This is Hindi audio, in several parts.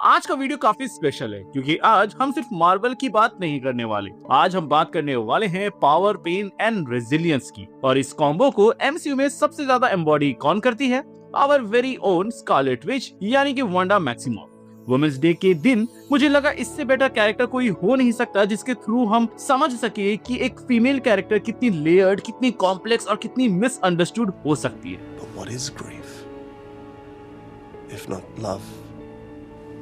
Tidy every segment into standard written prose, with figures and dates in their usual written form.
आज का वीडियो काफी स्पेशल है क्योंकि आज हम सिर्फ मार्वल की बात नहीं करने वाले। आज हम बात करने वाले हैं पावर, पेन एंड रेजिलियंस की। और इस कॉम्बो को एमसीयू में सबसे ज्यादा एम्बॉडी कौन करती है? Our very own Scarlet Witch यानी कि वांडा मैक्सिमोफ। वुमेन्स डे के दिन मुझे लगा इससे बेटर कैरेक्टर कोई हो नहीं सकता जिसके थ्रू हम समझ सके कि एक फीमेल कैरेक्टर कितनी लेयर्ड, कितनी कॉम्प्लेक्स और कितनी मिसअंडरस्टूड हो सकती है। But what is grief if not love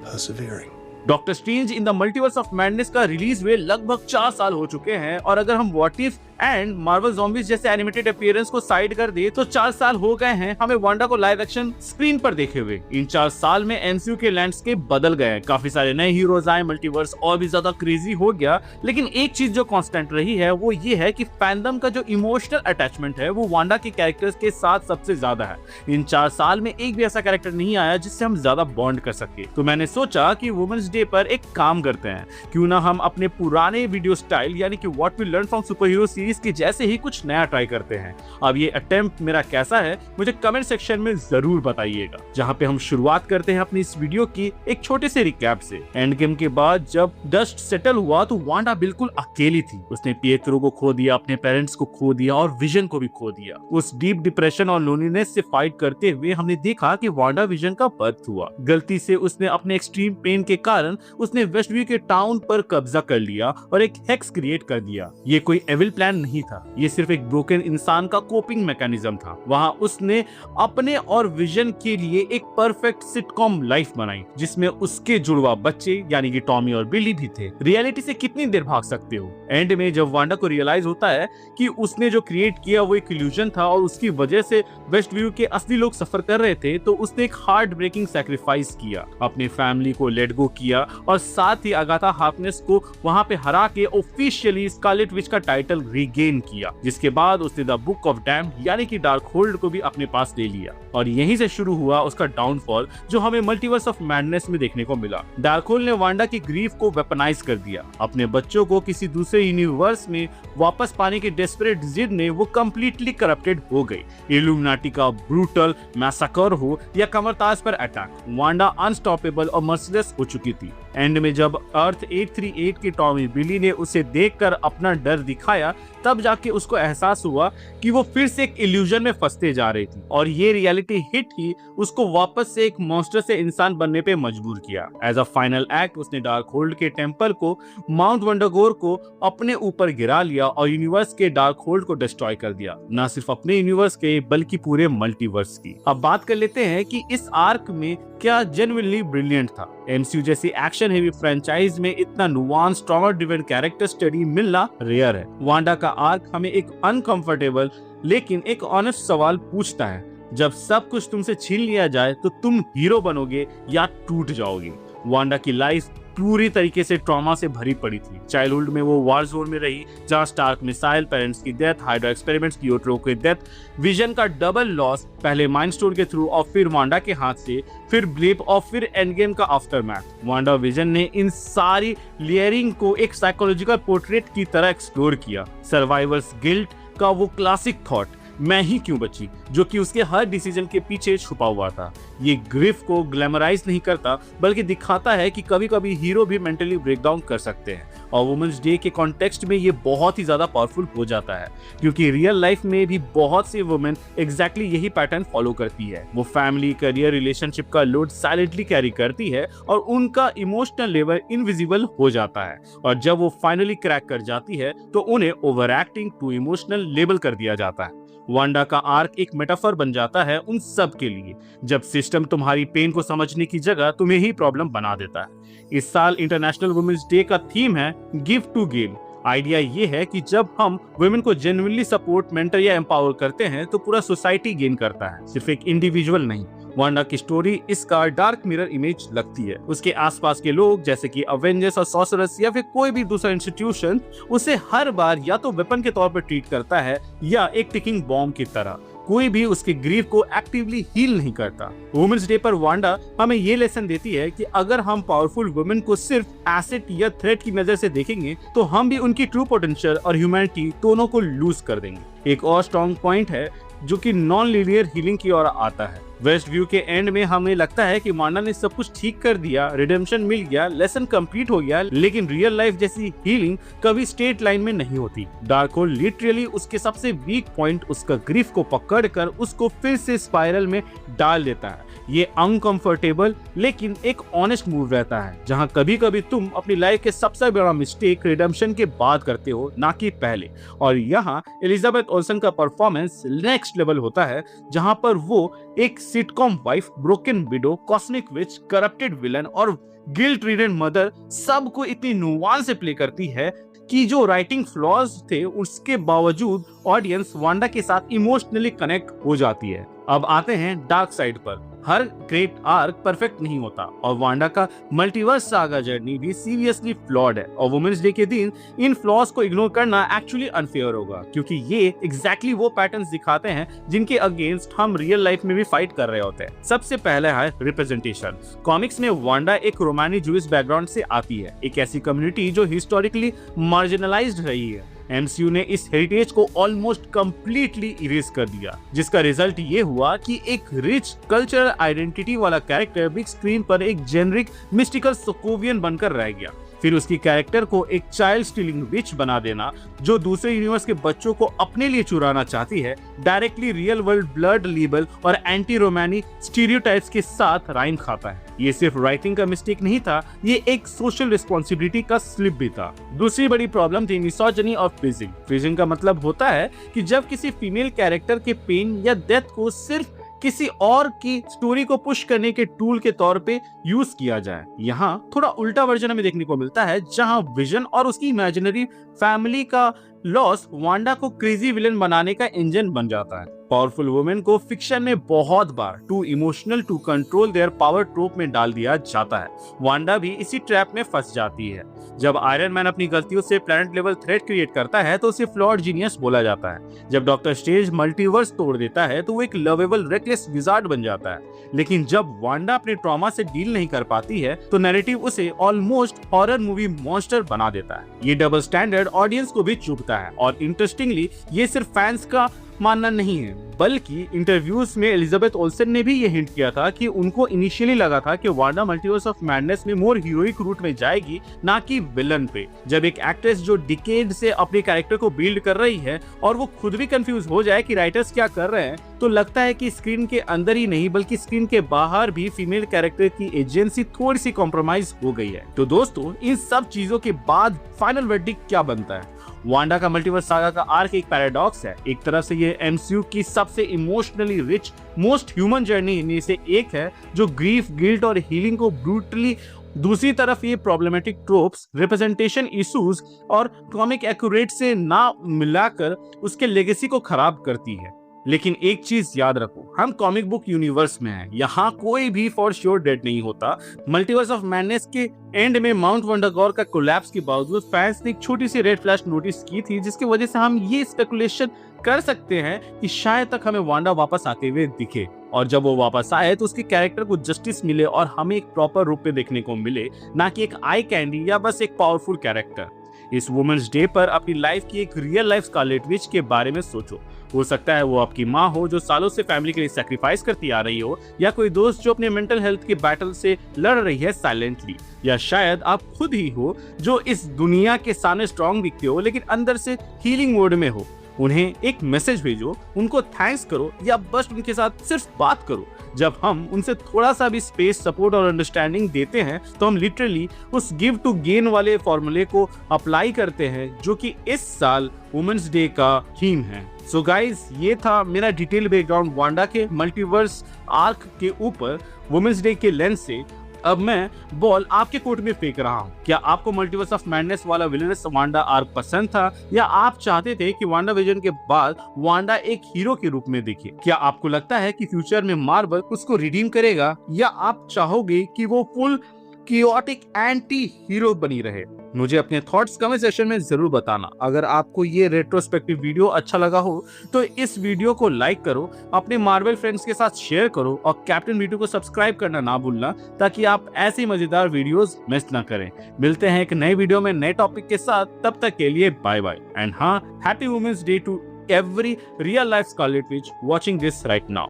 persevering? Doctor strange in the multiverse of madness का रिलीज हुए लगभग 4 साल हो चुके हैं और अगर हम what if and Marvel zombies जैसे एनिमेटेड अपीयरेंस को साइड कर दे तो 4 साल हो गए हैं हमें वांडा को लाइव एक्शन स्क्रीन पर देखे हुए। इन 4 साल में एमसीयू के लैंडस्केप बदल गए, काफी सारे नए हीरोज आए, मल्टीवर्स और भी ज्यादा क्रेजी हो गया। लेकिन एक चीज जो कांस्टेंट रही है वो ये है कि फैंडम का जो इमोशनल अटैचमेंट है वो वांडा के कैरेक्टर्स के साथ सबसे ज्यादा है। इन 4 साल में एक भी ऐसा कैरेक्टर नहीं आया जिससे हम ज्यादा बॉन्ड कर सके। तो मैंने सोचा कि वुमेन्स डे पर एक काम करते हैं, क्यों ना हम अपने पुराने वीडियो स्टाइल यानी कि what we learn from super hero series के जैसे ही कुछ नया ट्राई करते हैं। अब ये अटेम्प्ट मेरा कैसा है मुझे कमेंट सेक्शन में जरूर बताइएगा। जहां पे हम शुरुआत करते हैं अपनी इस वीडियो की एक छोटे से रिकैप से। एंड गेम के बाद जब डस्ट सेटल हुआ तो वांडा बिल्कुल अकेली थी। उसने पिएत्रो को खो दिया, अपने पेरेंट्स को खो दिया और विजन को भी खो दिया। उस डीप डिप्रेशन और लोनलीनेस से फाइट करते हुए हमने देखा कि वांडा विजन का बर्थ हुआ। गलती से उसने अपने एक्सट्रीम पेन के कारण उसने वेस्टव्यू के टाउन पर कब्जा कर लिया और एक हेक्स क्रिएट कर दिया। ये कोई एविल प्लान नहीं था, ये सिर्फ एक ब्रोकन इंसान का कोपिंग मैकेनिज्म था। वहां उसने अपने और विजन के लिए एक परफेक्ट सिटकॉम लाइफ बनाई जिसमें उसके जुड़वा बच्चे यानी कि टॉमी और बिली भी थे। रियलिटी से कितनी देर भाग सकते हो? एंड में जब वांडा को रियलाइज होता है कि उसने जो क्रिएट किया वो एक इल्यूजन था और उसकी वजह से वेस्टव्यू के असली लोग सफर कर रहे थे, तो उसने एक हार्ट ब्रेकिंग सैक्रिफाइस किया, अपने फैमिली को लेट गो किया और साथ ही अगाथा हार्कनेस को वहां पे हरा के ऑफिशियली स्कारलेट विच का टाइटल रीगेन किया। जिसके बाद उसने द बुक ऑफ डैम्ड यानी कि डार्क होल्ड को भी अपने पास ले लिया और यहीं से शुरू हुआ उसका डाउनफॉल जो हमें मल्टीवर्स ऑफ मैडनेस में देखने को मिला। डार्क होल्ड ने वांडा की ग्रीफ को वेपनाइज कर दिया। अपने बच्चों को किसी दूसरे यूनिवर्स में वापस पाने की डेस्परेट जिद ने वो कंप्लीटली करप्टेड हो गई। इल्यूमिनाटी का ब्रूटल मैसाकर हो या कमरताज पर अटैक, वांडा अनस्टॉपेबल और मर्सिलेस हो चुकी थी। एंड में जब अर्थ 838 के टॉमी बिली ने उसे देखकर अपना डर दिखाया तब जाके उसको एहसास हुआ कि वो फिर से एक इल्यूजन में फंसते जा रही थी और ये रियलिटी हिट ही उसको वापस से एक मॉन्स्टर से इंसान बनने पे मजबूर किया। एज अ फाइनल एक्ट उसने डार्क होल्ड के टेंपल को, माउंट वंडरगोर को अपने ऊपर गिरा लिया और यूनिवर्स के डार्क होल्ड को डिस्ट्रॉय कर दिया, न सिर्फ अपने यूनिवर्स के बल्कि पूरे मल्टीवर्स की। अब बात कर लेते हैं कि इस आर्क में क्या जेन्युइनली ब्रिलियंट था। एमसीयू जैसी एक्शन हेवी फ्रेंचाइज में इतना nuance trauma driven character study मिलना रेयर है। वांडा का आर्क हमें एक अनकंफर्टेबल लेकिन एक ऑनेस्ट सवाल पूछता है, जब सब कुछ तुमसे छीन लिया जाए तो तुम हीरो बनोगे या टूट जाओगे? वांडा की लाइफ पूरी तरीके से ट्रॉमा से भरी पड़ी थी। चाइल्डहुड में वो वार जोन में रही जहाँ स्टार्क मिसाइल, पेरेंट्स की डेथ, हाइड्रा एक्सपेरिमेंट्स, पिएट्रो की डेथ, विजन का डबल लॉस, पहले माइंड स्टोन के थ्रू और फिर वांडा के हाथ से, फिर ब्लिप और फिर एंड गेम का आफ्टरमैथ। वांडा विजन ने इन सारी लेयरिंग को एक साइकोलॉजिकल पोर्ट्रेट की तरह एक्सप्लोर किया। सर्वाइवर्स गिल्ट का वो क्लासिक थॉट, मैं ही क्यों बची, जो कि उसके हर डिसीजन के पीछे छुपा हुआ था। ये ग्रिफ को ग्लैमराइज नहीं करता बल्कि दिखाता है कि कभी कभी हीरो भी मेंटली ब्रेकडाउन कर सकते हैं और वुमेन्स डे के कॉन्टेक्स्ट में ये बहुत ही ज्यादा पावरफुल हो जाता है क्योंकि रियल लाइफ में भी बहुत सी वुमेन एग्जैक्टली यही पैटर्न फॉलो करती है। वो फैमिली, करियर, रिलेशनशिप का लोड साइलेंटली कैरी करती है और उनका इमोशनल लेवल इनविजिबल हो जाता है और जब वो फाइनली क्रैक कर जाती है तो उन्हें over acting too emotional label कर दिया जाता है। वांडा का आर्क एक मेटाफर बन जाता है उन सब के लिए जब सिस्टम तुम्हारी पेन को समझने की जगह तुम्हें ही प्रॉब्लम बना देता है। इस साल इंटरनेशनल वुमेन्स डे का थीम है गिव टू गेन। आइडिया ये है कि जब हम वुमेन को जेन्युइनली सपोर्ट, मेंटर या एम्पावर करते हैं तो पूरा सोसाइटी गेन करता है, सिर्फ एक इंडिविजुअल नहीं। वांडा की स्टोरी इसका डार्क मिरर इमेज लगती है। उसके आसपास के लोग जैसे कि अवेंजर्स और सॉर्सरर्स या फिर कोई भी दूसरा इंस्टीट्यूशन उसे हर बार या तो वेपन के तौर पर ट्रीट करता है या एक टिकिंग बॉम्ब की तरह। कोई भी उसके ग्रीफ को एक्टिवली हील नहीं करता। वुमेन्स डे पर वांडा हमें ये लेसन देती है कि अगर हम पावरफुल वुमेन को सिर्फ एसेट या थ्रेट की नजर से देखेंगे तो हम भी उनकी ट्रू पोटेंशियल और ह्यूमैनिटी दोनों को लूज कर देंगे। एक और स्ट्रॉन्ग पॉइंट है जो कि नॉन लीनियर हीलिंग की ओर आता है। वेस्ट व्यू के एंड में हमें लगता है कि वांडा ने सब कुछ ठीक कर दिया, रिडेम्पशन मिल गया, लेसन कंप्लीट हो गया, लेकिन रियल लाइफ जैसी हीलिंग कभी स्ट्रेट लाइन में नहीं होती। डार्कहोल्ड लिटरली उसके सबसे वीक पॉइंट, उसका ग्रीफ को पकड़कर उसको फिर से स्पाइरल में डाल देता है। ये अनकंफर्टेबल लेकिन एक ऑनेस्ट मूव रहता है, जहां कभी कभी तुम अपनी लाइफ के सबसे बड़ा मिस्टेक रिडेम्पशन के बाद करते हो, ना कि पहले। और यहाँ एलिजाबेथ ओल्सन का परफॉर्मेंस नेक्स्ट लेवल होता है, जहां पर वो एक sitcom wife, broken widow, cosmic witch, corrupted villain और गिल्ट रिडन मदर सबको इतनी नुआंस से प्ले करती है कि जो राइटिंग फ्लॉज थे उसके बावजूद ऑडियंस वांडा के साथ इमोशनली कनेक्ट हो जाती है। अब आते हैं डार्क साइड पर। हर ग्रेट आर्क परफेक्ट नहीं होता और वांडा का मल्टीवर्स सागा जर्नी भी सीरियसली फ्लॉड है, और वुमेन्स डे के दिन इन फ्लॉज को इग्नोर करना एक्चुअली अनफेयर होगा, क्योंकि ये एग्जैक्टली वो पैटर्न्स दिखाते हैं जिनके अगेंस्ट हम रियल लाइफ में भी फाइट कर रहे होते हैं। सबसे पहले है रिप्रेजेंटेशन। कॉमिक्स में वांडा एक रोमानी जूइश बैकग्राउंड से आती है, एक ऐसी कम्युनिटी जो हिस्टोरिकली मार्जिनलाइज्ड रही है। एमसीयू ने इस हेरिटेज को ऑलमोस्ट कंप्लीटली इरेज कर दिया, जिसका रिजल्ट ये हुआ कि एक रिच कल्चरल आइडेंटिटी वाला कैरेक्टर बिग स्क्रीन पर एक जेनरिक मिस्टिकल सोकोवियन बनकर रह गया। फिर उसकी कैरेक्टर को एक चाइल्ड स्टीलिंग विच बना देना, जो दूसरे यूनिवर्स के बच्चों को अपने लिए चुराना चाहती है, directly real world blood libel और एंटी रोमानी स्टीरियोटाइप्स के साथ राइम खाता है। ये सिर्फ राइटिंग का मिस्टेक नहीं था, ये एक सोशल रिस्पॉन्सिबिलिटी का स्लिप भी था। दूसरी बड़ी प्रॉब्लम थी मिसोजिनी और फ्रीजिंग। फ्रीजिंग का मतलब होता है कि जब किसी फीमेल कैरेक्टर के पेन या डेथ को सिर्फ किसी और की स्टोरी को पुश करने के टूल के तौर पे यूज किया जाए। यहाँ थोड़ा उल्टा वर्जन हमें देखने को मिलता है, जहाँ विजन और उसकी इमेजिनरी फैमिली का लॉस वांडा को क्रेजी विलन बनाने का इंजन बन जाता है। पावरफुल वुमेन को फिक्शन में बहुत बार too emotional to control their power trope में डाल दिया जाता है। वांडा भी इसी ट्रैप में फंस जाती है। जब आयरन मैन अपनी गलतियों से प्लैनेट लेवल थ्रेट क्रिएट करता है तो उसे फ्लॉड जीनियस बोला जाता है। जब डॉक्टर स्ट्रेंज मल्टीवर्स तोड़ देता है तो वो एक लवेबल रेकलेस विजार्ड बन जाता है। लेकिन जब वांडा अपने ट्रॉमा से डील नहीं कर पाती है तो नैरेटिव उसे ऑलमोस्ट हॉरर मूवी मॉन्स्टर बना देता है। ये डबल स्टैंडर्ड ऑडियंस को भी चुभता है, और इंटरेस्टिंगली ये सिर्फ फैंस का मानना नहीं है, बल्कि इंटरव्यूज में एलिजाबेथ ओल्सन ने भी ये हिंट किया था कि उनको इनिशियली लगा था कि वांडा मल्टीवर्स ऑफ मैडनेस में मोर हीरोइक रूट में जाएगी, ना कि विलन पे। जब एक एक्ट्रेस जो डिकेड से अपने कैरेक्टर को बिल्ड कर रही है और वो खुद भी कंफ्यूज हो जाए कि राइटर्स क्या कर रहे हैं, तो लगता है कि स्क्रीन के अंदर ही नहीं बल्कि स्क्रीन के बाहर भी फीमेल कैरेक्टर की एजेंसी थोड़ी सी कॉम्प्रोमाइज हो गई है। तो दोस्तों, इन सब चीजों के बाद फाइनल वर्डिक्ट क्या बनता है? वांडा का मल्टीवर्स सागा का आर्क एक पैराडॉक्स है। एक तरफ से ये एमसीयू की सबसे emotionally rich, most human journey इनमें से एक है, जो ग्रीफ, गिल्ट और हीलिंग को ब्रूटली, दूसरी तरफ ये प्रॉब्लमेटिक ट्रोप्स, रिप्रेजेंटेशन इश्यूज और कॉमिक एक्यूरेट से ना मिलाकर उसके लेगेसी को खराब करती है। लेकिन एक चीज याद रखो, हम कॉमिक बुक यूनिवर्स में हैं, यहाँ कोई भी फॉर श्योर डेड नहीं होता। मल्टीवर्स ऑफ मैडनेस के एंड में माउंट वंडरगोर का कोलैप्स के बावजूद फैंस ने एक छोटी सी रेड फ्लैश नोटिस की थी, जिसकी वजह से हम ये स्पेकुलेशन कर सकते हैं कि शायद तक हमें वांडा वापस आते हुए दिखे, और जब वो वापस आए तो उसके कैरेक्टर को जस्टिस मिले और हमें एक प्रॉपर रूप में देखने को मिले, ना कि एक आई कैंडी या बस एक पावरफुल कैरेक्टर। इस वुमेन्स डे पर अपनी लाइफ की एक रियल लाइफ स्कारलेट विच के बारे में सोचो। हो सकता है वो आपकी माँ हो जो सालों से फैमिली के लिए सैक्रिफाइस करती आ रही हो, या कोई दोस्त जो अपने मेंटल हेल्थ के बैटल से लड़ रही है साइलेंटली, या शायद आप खुद ही हो जो इस दुनिया के सामने स्ट्रांग दिखते हो लेकिन अंदर से हीलिंग मोड में हो। उन्हें एक मैसेज भेजो, उनको थैंक्स करो, या बस उनके साथ सिर्फ बात करो। जब हम उनसे थोड़ा सा भी स्पेस, सपोर्ट और अंडरस्टैंडिंग देते हैं तो हम लिटरली उस गिव टू गेन वाले फॉर्मूले को अप्लाई करते हैं, जो कि इस साल वुमेन्स डे का थीम है। सो गाइज, ये था मेरा डिटेल बैकग्राउंड वांडा के मल्टीवर्स आर्क के ऊपर वुमेन्स डे के लेंस से। अब मैं बॉल आपके कोर्ट में फेंक रहा हूँ। क्या आपको मल्टीवर्स ऑफ मैडनेस वाला विलनस वांडा आर्क पसंद था, या आप चाहते थे कि वांडा विजन के बाद वांडा एक हीरो के रूप में दिखे? क्या आपको लगता है कि फ्यूचर में मार्वल उसको रिडीम करेगा, या आप चाहोगे कि वो फुल कियोटिक एंटी हीरो बनी रहे? मुझे अपने थॉट्स कमेंट सेक्शन में जरूर बताना। अगर आपको ये रेट्रोस्पेक्टिव वीडियो अच्छा लगा हो तो इस वीडियो को लाइक करो, अपने मार्वल फ्रेंड्स के साथ शेयर करो, और कैप्टन वीडियो को सब्सक्राइब करना ना भूलना, ताकि आप ऐसी मजेदार वीडियोस मिस ना करें। मिलते हैं एक नए वीडियो में नए टॉपिक के साथ, तब तक के लिए बाय बाय, एंड हाँ, happy womens day to every real life Scarlet Witch watching this right now.